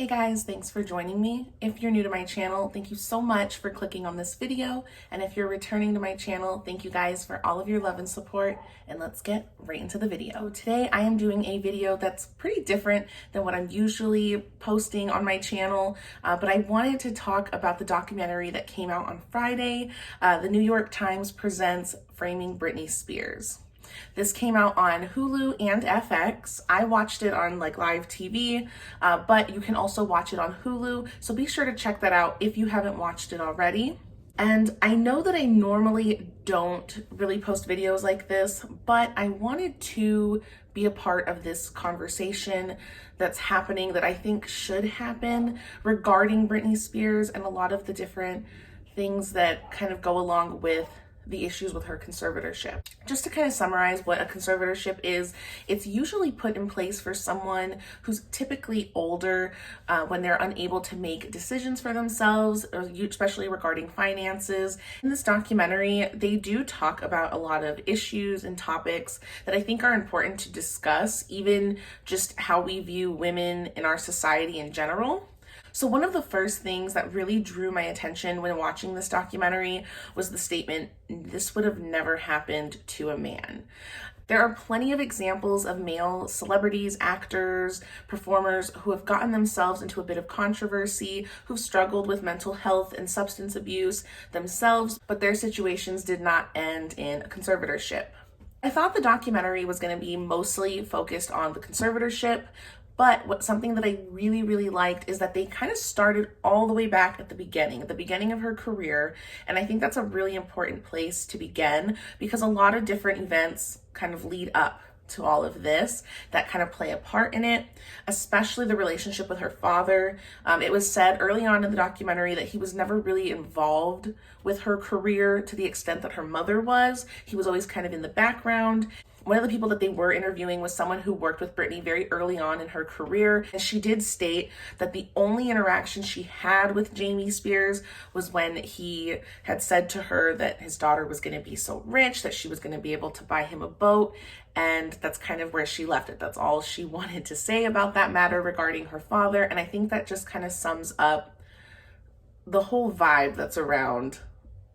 Hey guys, thanks for joining me. If you're new to my channel, thank you so much for clicking on this video. And if you're returning to my channel, thank you guys for all of your love and support. And let's get right into the video. So today I am doing a video that's pretty different than what I'm usually posting on my channel. But I wanted to talk about the documentary that came out on Friday. The New York Times presents Framing Britney Spears. This came out on Hulu and FX. I watched it on live TV, but you can also watch it on Hulu. So be sure to check that out if you haven't watched it already. And I know that I normally don't really post videos like this, but I wanted to be a part of this conversation that's happening that I think should happen regarding Britney Spears and a lot of the different things that kind of go along with the issues with her conservatorship. Just to kind of summarize what a conservatorship is, it's usually put in place for someone who's typically older when they're unable to make decisions for themselves, especially regarding finances. In this documentary, they do talk about a lot of issues and topics that I think are important to discuss, even just how we view women in our society in general. So one of the first things that really drew my attention when watching this documentary was the statement, "This would have never happened to a man." There are plenty of examples of male celebrities, actors, performers who have gotten themselves into a bit of controversy, who've struggled with mental health and substance abuse themselves, but their situations did not end in a conservatorship. I thought the documentary was going to be mostly focused on the conservatorship, but something that I really liked is that they kind of started all the way back at the beginning of her career. And I think that's a really important place to begin because a lot of different events kind of lead up to all of this that kind of play a part in it, especially the relationship with her father. It was said early on in the documentary that he was never really involved with her career to the extent that her mother was. He was always kind of in the background. One of the people that they were interviewing was someone who worked with Britney very early on in her career. And she did state that the only interaction she had with Jamie Spears was when he had said to her that his daughter was going to be so rich that she was going to be able to buy him a boat. And that's kind of where she left it. That's all she wanted to say about that matter regarding her father. And I think that just kind of sums up the whole vibe that's around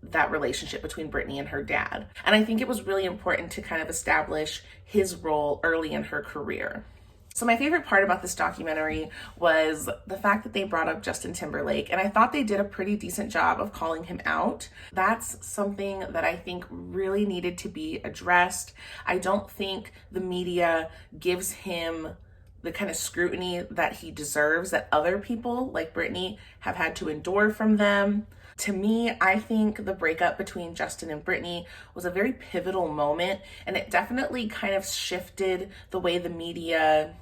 that relationship between Britney and her dad. And I think it was really important to kind of establish his role early in her career. So my favorite part about this documentary was the fact that they brought up Justin Timberlake, and I thought they did a pretty decent job of calling him out. That's something that I think really needed to be addressed. I don't think the media gives him the kind of scrutiny that he deserves, that other people like Britney have had to endure from them. To me, I think the breakup between Justin and Britney was a very pivotal moment, and it definitely kind of shifted the way the media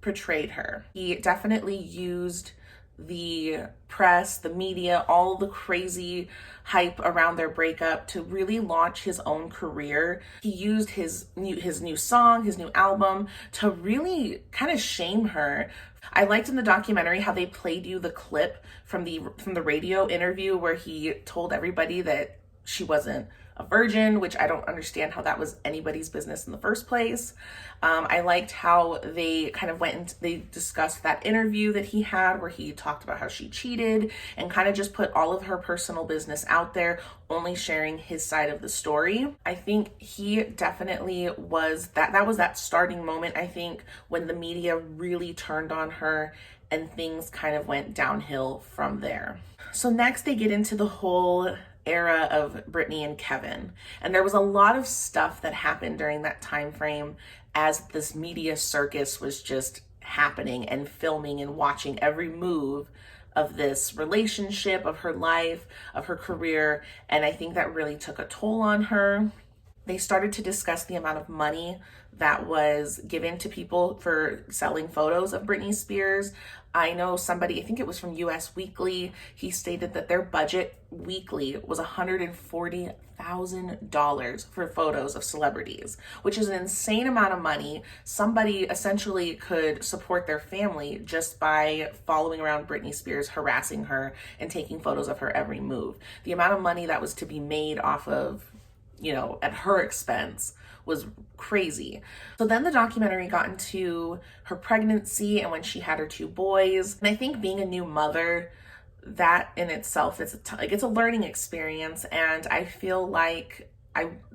portrayed her. He definitely used the press, the media, all the crazy hype around their breakup to really launch his own career. He used his new song, his new album to really kind of shame her. I liked in the documentary how they played you the clip from the radio interview where he told everybody that she wasn't a virgin, which I don't understand how that was anybody's business in the first place. I liked how they kind of went and they discussed that interview that he had where he talked about how she cheated and kind of just put all of her personal business out there, only sharing his side of the story. I think he definitely was that was that starting moment, I think, when the media really turned on her and things kind of went downhill from there. So next they get into the whole era of Britney and Kevin. And there was a lot of stuff that happened during that time frame as this media circus was just happening and filming and watching every move of this relationship, of her life, of her career. And I think that really took a toll on her. They started to discuss the amount of money that was given to people for selling photos of Britney Spears. I know somebody, I think it was from US Weekly, he stated that their budget weekly was $140,000 for photos of celebrities, which is an insane amount of money. Somebody essentially could support their family just by following around Britney Spears, harassing her, and taking photos of her every move. The amount of money that was to be made off of, at her expense was crazy. So then the documentary got into her pregnancy and when she had her 2 boys. And I think being a new mother, that in itself is it's a learning experience, and I feel like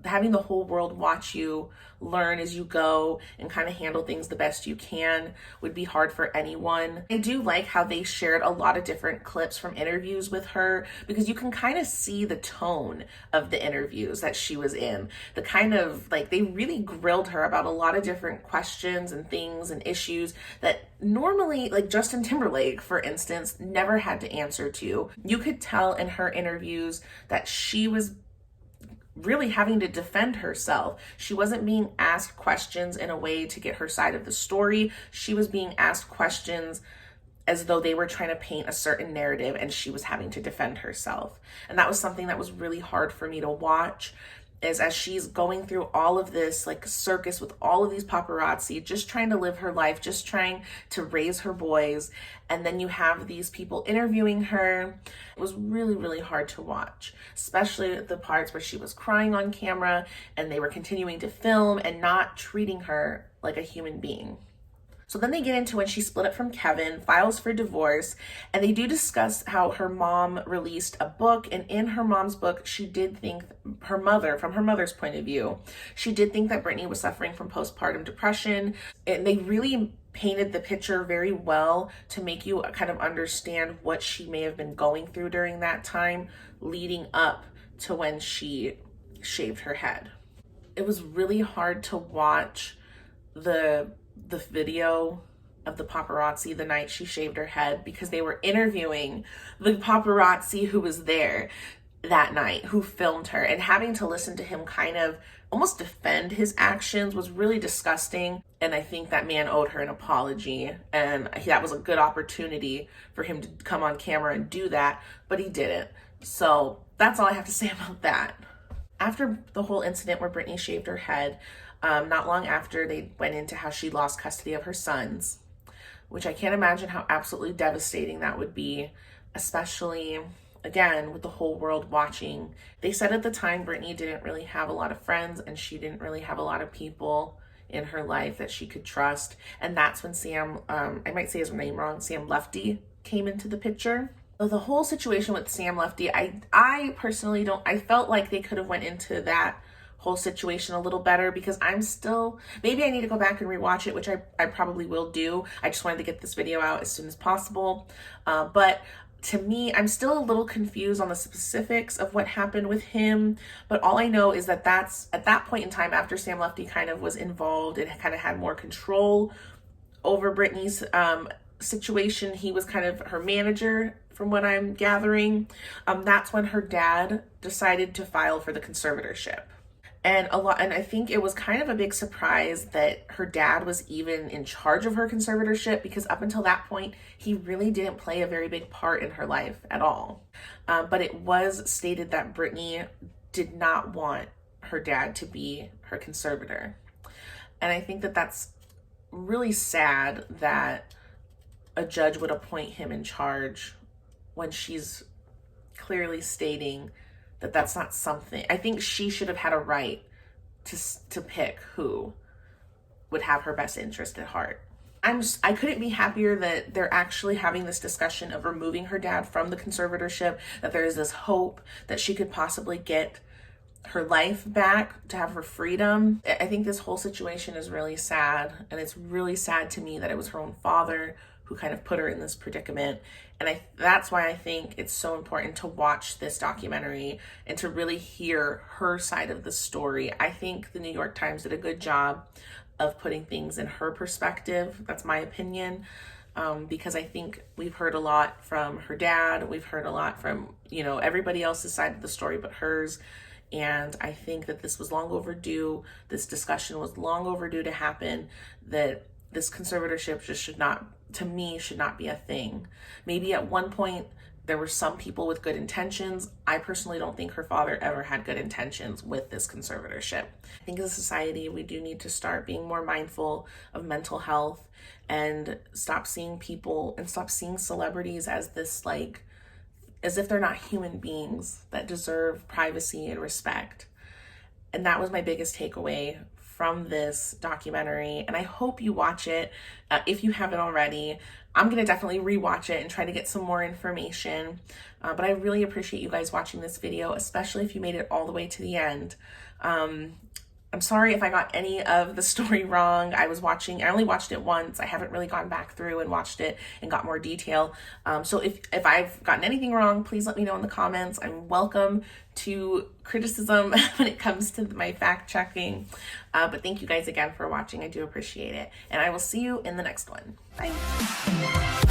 having the whole world watch you learn as you go and kind of handle things the best you can would be hard for anyone. I do like how they shared a lot of different clips from interviews with her, because you can kind of see the tone of the interviews that she was in. The kind of like, they really grilled her about a lot of different questions and things and issues that normally, like Justin Timberlake, for instance, never had to answer to. You could tell in her interviews that she was really having to defend herself. She wasn't being asked questions in a way to get her side of the story. She was being asked questions as though they were trying to paint a certain narrative, and she was having to defend herself. And that was something that was really hard for me to watch, is as she's going through all of this like circus with all of these paparazzi, just trying to live her life, just trying to raise her boys. And then you have these people interviewing her. It was really, really hard to watch, especially the parts where she was crying on camera and they were continuing to film and not treating her like a human being. So then they get into when she split up from Kevin, files for divorce, and they do discuss how her mom released a book, and in her mom's book, she did think from her mother's point of view, she did think that Britney was suffering from postpartum depression, and they really painted the picture very well to make you kind of understand what she may have been going through during that time leading up to when she shaved her head. It was really hard to watch the video of the paparazzi the night she shaved her head, because they were interviewing the paparazzi who was there that night, who filmed her, and having to listen to him kind of almost defend his actions was really disgusting. And I think that man owed her an apology, and that was a good opportunity for him to come on camera and do that, but he didn't. So that's all I have to say about that. After the whole incident where Britney shaved her head, not long after, they went into how she lost custody of her sons, which I can't imagine how absolutely devastating that would be, especially, again, with the whole world watching. They said at the time Britney didn't really have a lot of friends, and she didn't really have a lot of people in her life that she could trust. And that's when Sam, I might say his name wrong, Sam Lefty, came into the picture. So the whole situation with Sam Lefty, I personally I felt like they could have went into that whole situation a little better, because I'm still, maybe I need to go back and rewatch it, which I probably will do. I just wanted to get this video out as soon as possible. But to me, I'm still a little confused on the specifics of what happened with him. But all I know is that that's at that point in time, after Sam Lefty kind of was involved and kind of had more control over Britney's situation, he was kind of her manager, from what I'm gathering. That's when her dad decided to file for the conservatorship. And I think it was kind of a big surprise that her dad was even in charge of her conservatorship, because up until that point, he really didn't play a very big part in her life at all. But it was stated that Britney did not want her dad to be her conservator. And I think that that's really sad that a judge would appoint him in charge when she's clearly stating that that's not something. I think she should have had a right to pick who would have her best interest at heart. I couldn't be happier that they're actually having this discussion of removing her dad from the conservatorship, that there is this hope that she could possibly get her life back, to have her freedom. I think this whole situation is really sad, and it's really sad to me that it was her own father who kind of put her in this predicament. And that's why I think it's so important to watch this documentary and to really hear her side of the story. I think the New York Times did a good job of putting things in her perspective. That's my opinion. Because I think we've heard a lot from her dad. We've heard a lot from, everybody else's side of the story but hers. And I think that this was long overdue. This discussion was long overdue to happen, that this conservatorship just should not be a thing. Maybe at one point there were some people with good intentions. I personally don't think her father ever had good intentions with this conservatorship. I think as a society, we do need to start being more mindful of mental health and stop seeing people and stop seeing celebrities as this, as if they're not human beings that deserve privacy and respect. And that was my biggest takeaway from this documentary, and I hope you watch it if you haven't already. I'm going to definitely rewatch it and try to get some more information, but I really appreciate you guys watching this video, especially if you made it all the way to the end. I'm sorry if I got any of the story wrong. I only watched it once. I haven't really gone back through and watched it and got more detail. So if I've gotten anything wrong, please let me know in the comments. I'm welcome to criticism when it comes to my fact checking. But thank you guys again for watching. I do appreciate it. And I will see you in the next one. Bye.